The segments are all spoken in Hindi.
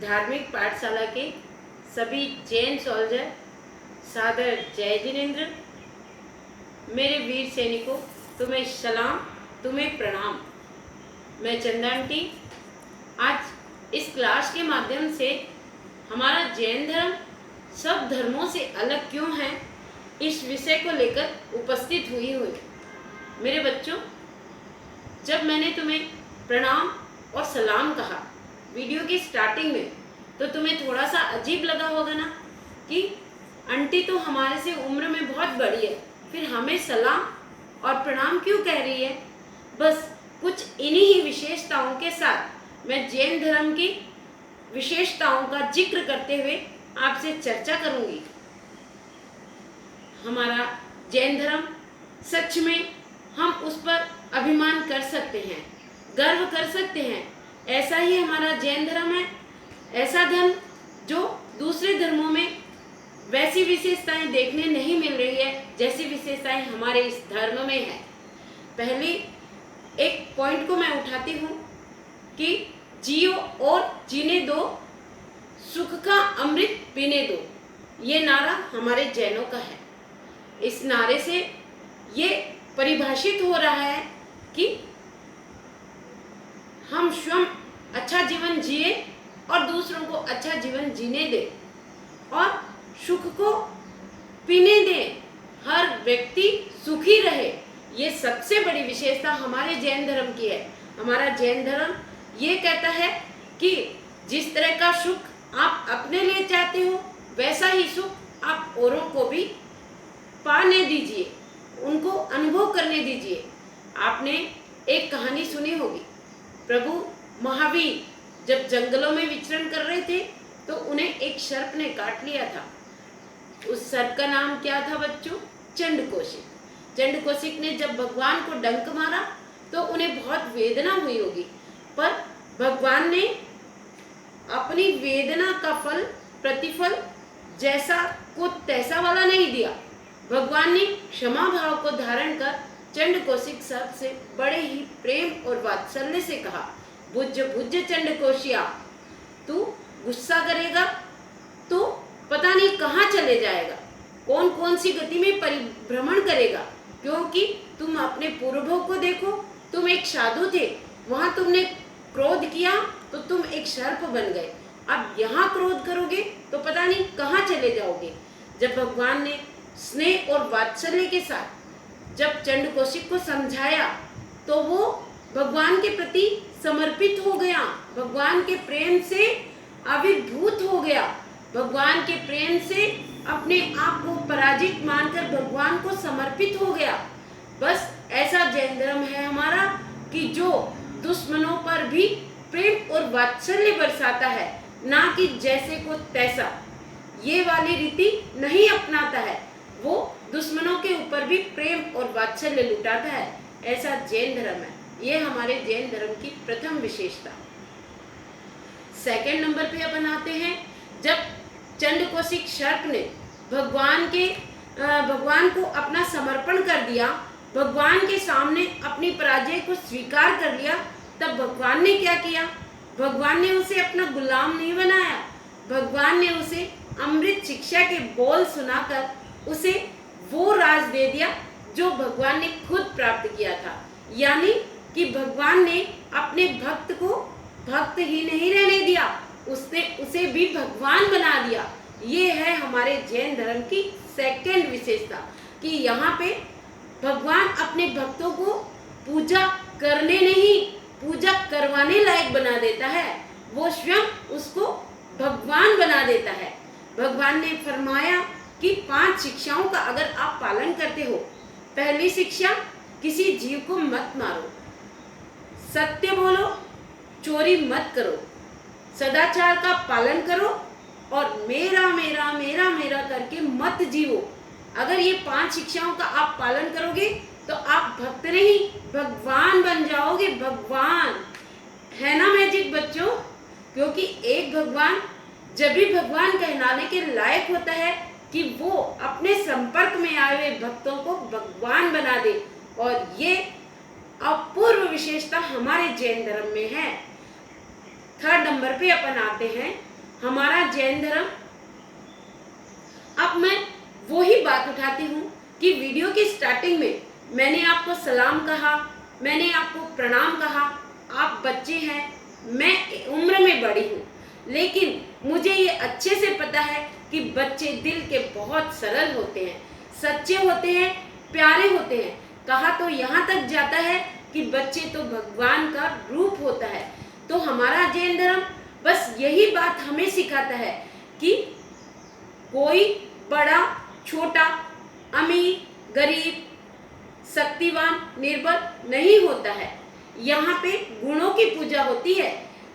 धार्मिक पाठशाला के सभी जैन सोल्जर सादर जय जिनेन्द्र। मेरे वीर सैनिकों, तुम्हें सलाम, तुम्हें प्रणाम। मैं चंदा आंटी आज इस क्लास के माध्यम से हमारा जैन धर्म सब धर्मों से अलग क्यों है, इस विषय को लेकर उपस्थित हुई हूँ। मेरे बच्चों, जब मैंने तुम्हें प्रणाम और सलाम कहा वीडियो की स्टार्टिंग में, तो तुम्हें थोड़ा सा अजीब लगा होगा ना कि आंटी तो हमारे से उम्र में बहुत बड़ी है, फिर हमें सलाम और प्रणाम क्यों कह रही है। बस कुछ इन्हीं ही विशेषताओं के साथ मैं जैन धर्म की विशेषताओं का जिक्र करते हुए आपसे चर्चा करूंगी। हमारा जैन धर्म सच में हम उस पर अभिमान कर सकते हैं, गर्व कर सकते हैं। ऐसा ही हमारा जैन धर्म है, ऐसा धर्म जो दूसरे धर्मों में वैसी विशेषताएं देखने नहीं मिल रही है जैसी विशेषताएं हमारे इस धर्म में है। पहली एक पॉइंट को मैं उठाती हूँ कि जियो और जीने दो, सुख का अमृत पीने दो। ये नारा हमारे जैनों का है। इस नारे से ये परिभाषित हो रहा है कि हम स्वयं अच्छा जीवन जिए और दूसरों को अच्छा जीवन जीने दें और सुख को पीने दें, हर व्यक्ति सुखी रहे। ये सबसे बड़ी विशेषता हमारे जैन धर्म की है। हमारा जैन धर्म ये कहता है कि जिस तरह का सुख आप अपने लिए चाहते हो, वैसा ही सुख आप औरों को भी पाने दीजिए, उनको अनुभव करने दीजिए। आपने एक कहानी सुनी होगी, प्रभु महावीर जब जंगलों में विचरण कर रहे थे तो उन्हें एक सर्प ने काट लिया था। उस सर्प का नाम क्या था बच्चों? चंडकोशिक। चंडकोशिक ने जब भगवान को डंक मारा तो उन्हें बहुत वेदना हुई होगी, पर भगवान ने अपनी वेदना का फल, प्रतिफल जैसा को तैसा वाला नहीं दिया। भगवान ने क्षमा भाव को धारण कर चंडकोशिक सर्प से बड़े ही प्रेम और वात्सल्य से कहा, भुज भुज चंडकोशिया, तू गुस्सा करेगा तो पता नहीं कहाँ चले जाएगा, कौन कौन सी गति में परिभ्रमण करेगा, क्योंकि तुम अपने पूर्वों को देखो। तुम एक साधु थे, वहां तुमने क्रोध किया तो तुम एक सर्प बन गए। अब यहाँ क्रोध करोगे तो पता नहीं कहाँ चले जाओगे। जब भगवान ने स्नेह और वात्सल्य के साथ जब चंडकोशिक को समझाया तो वो भगवान के प्रति समर्पित हो गया, भगवान के प्रेम से आविर्भूत हो गया, भगवान के प्रेम से अपने आप को पराजित मानकर भगवान को समर्पित हो गया। बस ऐसा जैन धर्म है हमारा कि जो दुश्मनों पर भी प्रेम और वात्सल्य बरसाता है, ना कि जैसे को तैसा ये वाली रीति नहीं अपनाता है। वो दुश्मनों के ऊपर भी प्रेम और वात्सल्य लुटाता है। ऐसा जैन धर्म है। ये हमारे जैन धर्म की प्रथम विशेषता। सेकंड नंबर पे अपन आते हैं, जब चंडकोशिक सर्प ने भगवान को अपना समर्पण कर दिया, भगवान के सामने अपनी पराजय को स्वीकार कर लिया, तब भगवान ने क्या किया? भगवान ने उसे अपना गुलाम नहीं बनाया, भगवान ने उसे अमृत शिक्षा के बोल सुनाकर उसे वो राज दे दिया जो भगवान ने खुद प्राप्त किया था। यानी कि भगवान ने अपने भक्त को भक्त ही नहीं रहने दिया, उसने उसे भी भगवान बना दिया। ये है हमारे जैन धर्म की सेकंड विशेषता कि यहाँ पे भगवान अपने भक्तों को पूजा करने नहीं, पूजा करवाने लायक बना देता है। वो स्वयं उसको भगवान बना देता है। भगवान ने फरमाया कि 5 शिक्षाओं का अगर आप पालन करते हो, पहली शिक्षा, किसी जीव को मत मारो, सत्य बोलो, चोरी मत करो, सदाचार का पालन करो और मेरा मेरा मेरा मेरा करके मत जीवो। अगर ये 5 शिक्षाओं का आप पालन करोगे तो आप भक्त नहीं भगवान बन जाओगे। भगवान है ना मैजिक बच्चों, क्योंकि एक भगवान जब भी भगवान कहलाने के लायक होता है कि वो अपने संपर्क में आए हुए भक्तों को भगवान बना दे। और ये अपूर्व विशेषता हमारे जैन धर्म में है। थर्ड नंबर पे अपन आते हैं हमारा जैन धर्म। अब मैं वो ही बात उठाती हूँ कि वीडियो की स्टार्टिंग में मैंने आपको सलाम कहा, मैंने आपको प्रणाम कहा। आप बच्चे हैं, मैं उम्र में बड़ी हूँ, लेकिन मुझे ये अच्छे से पता है कि बच्चे दिल के बहुत सरल होते हैं, सच्चे होते हैं, प्यारे होते हैं। कहा तो यहाँ तक जाता है कि बच्चे तो भगवान का रूप होता है। तो हमारा जैन धर्म बस यही बात हमें सिखाता है कि कोई बड़ा छोटा, अमीर गरीब, शक्तिवान निर्बल नहीं होता है। यहाँ पे गुणों की पूजा होती है।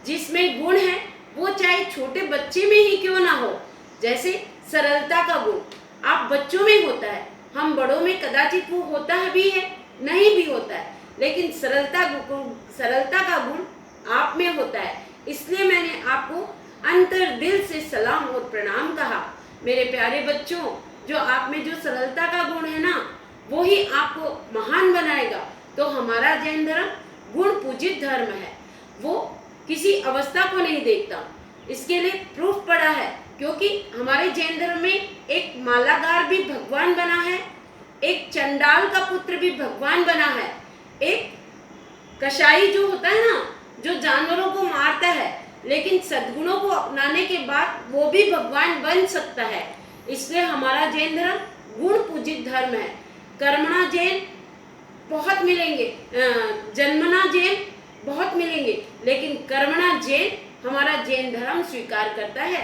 जिसमें गुण है वो चाहे छोटे बच्चे में ही क्यों ना हो। जैसे सरलता का गुण आप बच्चों में होता है, हम बड़ों में कदाचित वो होता है भी है, नहीं भी होता है, लेकिन सरलता का गुण आप में होता है। इसलिए मैंने आपको अंतर दिल से सलाम और प्रणाम कहा। मेरे प्यारे बच्चों, जो आप में जो सरलता का गुण है ना, वो ही आपको महान बनाएगा। तो हमारा जैन धर्म गुण पूजित धर्म है। वो किसी अवस्था को नहीं देखता। इसके लिए प्रूफ पड़ा है, क्योंकि हमारे जैन धर्म में एक मालागार भी भगवान बना है, एक चंडाल का पुत्र भी भगवान बना है, एक कसाई जो होता है ना, जो जानवरों को मारता है, लेकिन सद्गुणों को अपनाने के बाद वो भी भगवान बन सकता है। इसलिए हमारा जैन धर्म गुण पूजित धर्म है। कर्मणा जैन बहुत मिलेंगे, जन्मना जैन बहुत मिलेंगे, लेकिन कर्मणा जैन हमारा जैन धर्म स्वीकार करता है।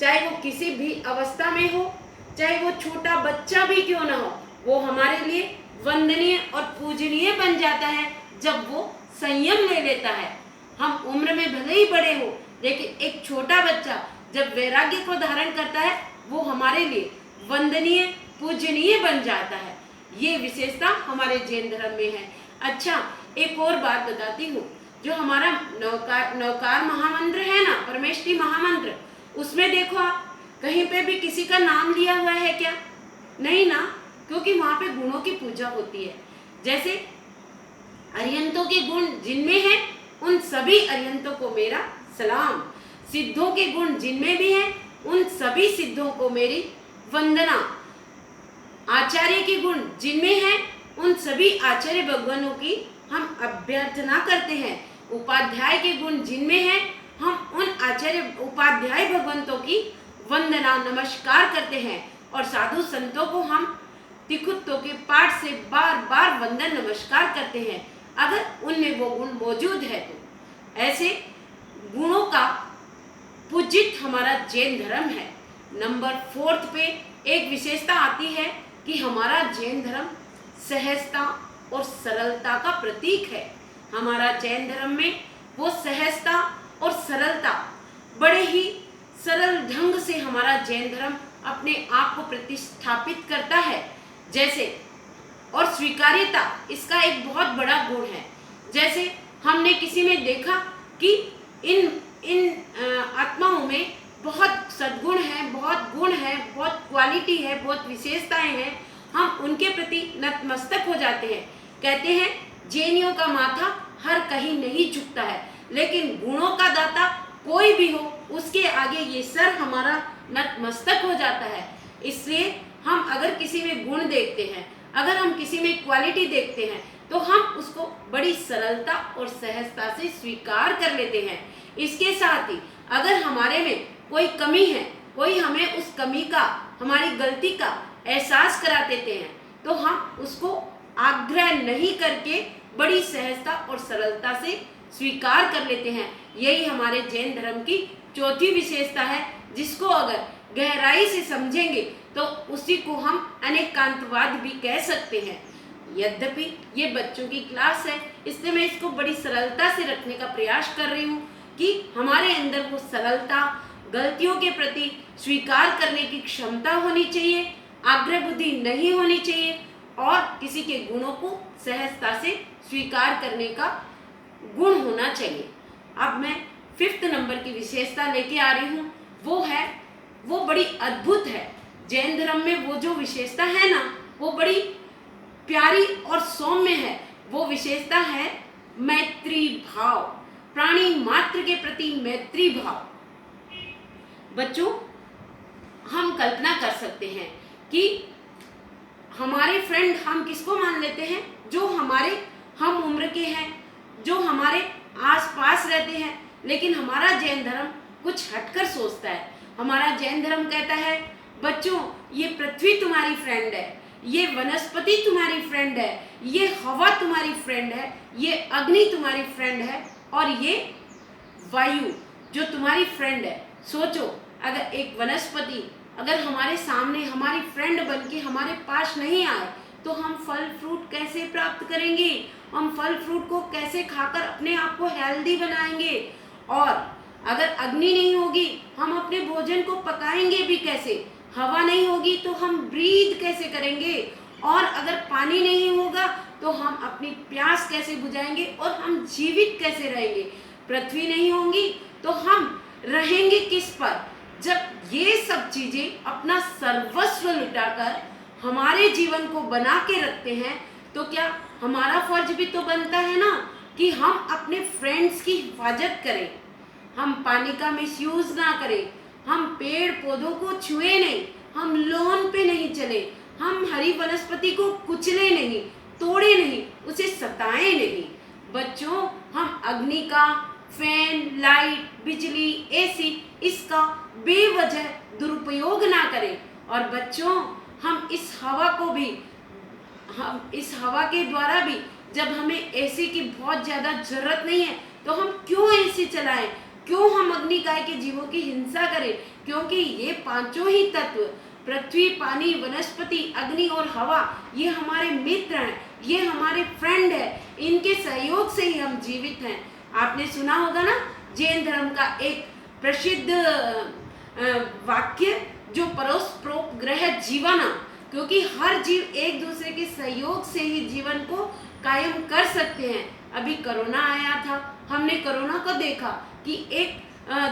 चाहे वो किसी भी अवस्था में हो, चाहे वो छोटा बच्चा भी क्यों ना हो, वो हमारे लिए वंदनीय और पूजनीय बन जाता है जब वो संयम ले लेता है। हम उम्र में भले ही बड़े हो, लेकिन एक छोटा बच्चा जब वैराग्य को धारण करता है, वो हमारे लिए वंदनीय पूजनीय बन जाता है। ये विशेषता हमारे जैन धर्म में है। अच्छा, एक और बात बताती हूँ। जो हमारा नौकार महामंत्र है ना, परमेष्ठी महामंत्र, उसमें देखो आप कहीं पे भी किसी का नाम लिया हुआ है क्या? नहीं ना, क्योंकि वहाँ पे गुणों की पूजा होती है। जैसे अरिहंतों के गुण जिनमें है, उन सभी अरिहंतों को मेरा सलाम। सिद्धों के गुण जिनमें भी हैं, उन सभी सिद्धों को मेरी वंदना। आचार्य के गुण जिनमें हैं, उन सभी आचार्य भगवानों की हम अभ्यर्थना करते हैं। उपाध्याय के गुण जिनमें हैं, हम उन आचार्य उपाध्याय भगवंतों की वंदना नमस्कार करते हैं। और साधु संतों को हम तिखुत्तों के पाठ से बार बार वंदन नमस्कार करते हैं, अगर उनमें वो गुण मौजूद है तो। ऐसे गुणों का पूजित हमारा जैन धर्म है। नंबर 4 पे एक विशेषता आती है कि हमारा जैन धर्म सहजता और सरलता का प्रतीक है। हमारा जैन धर्म में वो सहजता और सरलता, बड़े ही सरल ढंग से हमारा जैन धर्म अपने आप को प्रतिस्थापित करता है। जैसे और स्वीकार्यता इसका एक बहुत बड़ा गुण है। जैसे हमने किसी में देखा कि इन आत्माओं में बहुत सद्गुण है, बहुत गुण है, बहुत क्वालिटी है, बहुत विशेषताएं हैं, हम उनके प्रति नतमस्तक हो जाते हैं। कहते हैं जैनियों का माथा हर कहीं नहीं झुकता है, लेकिन गुणों का दाता कोई भी हो, उसके आगे ये सर हमारा नतमस्तक हो जाता है। इसलिए हम अगर किसी में गुण देखते हैं, अगर हम किसी में क्वालिटी देखते हैं, तो हम उसको बड़ी सरलता और सहजता से स्वीकार कर लेते हैं। इसके साथ ही अगर हमारे में कोई कमी है, कोई हमें उस कमी का, हमारी गलती का एहसास करा देते हैं, तो हम उसको आग्रह नहीं करके बड़ी सहजता और सरलता से स्वीकार कर लेते हैं। यही हमारे जैन धर्म की चौथी विशेषता है, जिसको अगर गहराई से समझेंगे तो उसी को हम अनेकांतवाद भी कह सकते हैं। यद्यपि ये बच्चों की क्लास है, इसलिए मैं इसको बड़ी सरलता से रखने का प्रयास कर रही हूँ कि हमारे अंदर वो सरलता, गलतियों के प्रति स्वीकार करने की क्षमता होनी चाहिए, आग्रह बुद्धि नहीं होनी चाहिए, और किसी के गुणों को सहजता से स्वीकार करने का गुण होना चाहिए। अब मैं 5th नंबर की विशेषता लेके आ रही हूँ। वो बड़ी अद्भुत है। जैन धर्म में वो जो विशेषता है ना, वो बड़ी प्यारी और सौम्य है। वो विशेषता है मैत्री भाव। प्राणी मात्र के प्रति मैत्री भाव। बच्चों, हम कल्पना कर सकते हैं कि हमारे फ्रेंड हम किसको मान लेते हैं? जो हमारे हम उम्र के हैं, जो हमारे आसपास रहते हैं। लेकिन हमारा जैन धर्म कुछ हटकर सोचता है। हमारा जैन धर्म कहता है, बच्चों ये पृथ्वी तुम्हारी फ्रेंड है, ये वनस्पति तुम्हारी फ्रेंड है, ये हवा तुम्हारी फ्रेंड है, ये अग्नि तुम्हारी फ्रेंड है, और ये वायु जो तुम्हारी फ्रेंड है। सोचो, अगर एक वनस्पति अगर हमारे सामने हमारी फ्रेंड बनके हमारे पास नहीं आए तो हम फल फ्रूट कैसे प्राप्त करेंगे? हम फल फ्रूट को कैसे खाकर अपने आप को हेल्दी बनाएंगे? और अगर अग्नि नहीं होगी हम अपने भोजन को पकाएंगे भी कैसे? हवा नहीं होगी तो हम ब्रीथ कैसे करेंगे? और अगर पानी नहीं होगा तो हम अपनी प्यास कैसे बुझाएंगे और हम जीवित कैसे रहेंगे? पृथ्वी नहीं होगी तो हम रहेंगे किस पर? जब ये सब चीजें अपना सर्वस्व लुटाकर हमारे जीवन को बना के रखते हैं तो क्या हमारा फर्ज भी तो बनता है ना कि हम अपने फ्रेंड्स की हिफाजत करें, हम पानी का मिसयूज ना करें, हम पेड़ पौधों को छुए नहीं, हम लॉन पे नहीं चले, हम हरी वनस्पति को कुचले नहीं, तोड़े नहीं, उसे सताएं नहीं। बच्चों, हम अग्नि का, फैन, लाइट, बिजली, एसी इसका बेवजह दुरुपयोग ना करें। और बच्चों, हम इस हवा के द्वारा भी जब हमें एसी की बहुत ज़्यादा ज़रूरत नहीं है तो हम क्यों एसी चलाएं? क्यों हम अग्निकाय के जीवों की हिंसा करें? क्योंकि ये पांचों ही तत्व पृथ्वी, पानी, वनस्पति, अग्नि और हवा ये हमारे मित्र हैं, ये हमारे फ्रेंड हैं। इनके सहयोग से ही हम जीवित हैं। आपने सुना होगा ना जैन धर्म का एक प्रसिद्ध वाक्य, जो परोपग्रह जीवना, क्योंकि हर जीव एक दूसरे के सहयोग से ही जीवन को कायम कर सकते हैं। अभी कोरोना आया था, हमने कोरोना को देखा कि एक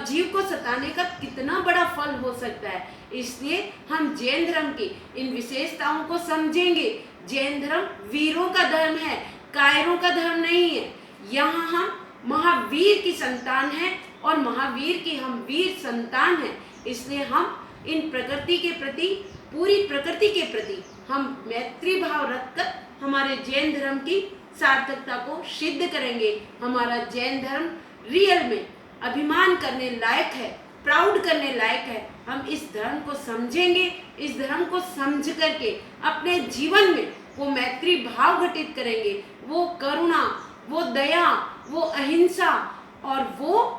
जीव को सताने का कितना बड़ा फल हो सकता है। इसलिए हम जैन धर्म की इन विशेषताओं को समझेंगे। जैन धर्म वीरों का धर्म है, कायरों का धर्म नहीं है। यहाँ हम महावीर की संतान हैं और महावीर की हम वीर संतान हैं। इसलिए हम इन प्रकृति के प्रति, पूरी प्रकृति के प्रति हम मैत्री भाव रखकर हमारे जैन धर्म की सार्थकता को सिद्ध करेंगे। हमारा जैन धर्म रियल में अभिमान करने लायक है, प्राउड करने लायक है। हम इस धर्म को समझेंगे, इस धर्म को समझ करके अपने जीवन में वो मैत्री भाव घटित करेंगे, वो करुणा, वो दया, वो अहिंसा और वो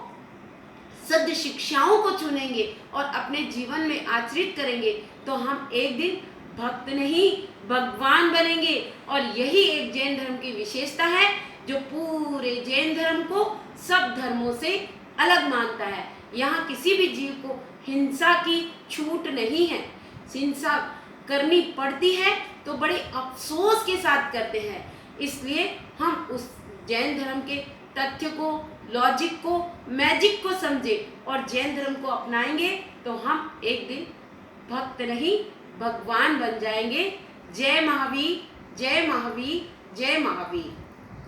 सद्य शिक्षाओं को चुनेंगे और अपने जीवन में आचरित करेंगे तो हम एक दिन भक्त नहीं भगवान बनेंगे। और यही एक जैन धर्म की विशेषता है जो पूरे जैन धर्म को सब धर्मों से अलग मानता है। यहाँ किसी भी जीव को हिंसा की छूट नहीं है। हिंसा करनी पड़ती है तो बड़े अफसोस के साथ करते हैं। इसलिए हम उस जैन धर्म के तथ्य को, लॉजिक को, मैजिक को समझे और जैन धर्म को अपनाएंगे तो हम एक दिन भक्त नहीं भगवान बन जाएंगे। जय महावीर, जय महावीर, जय महावीर।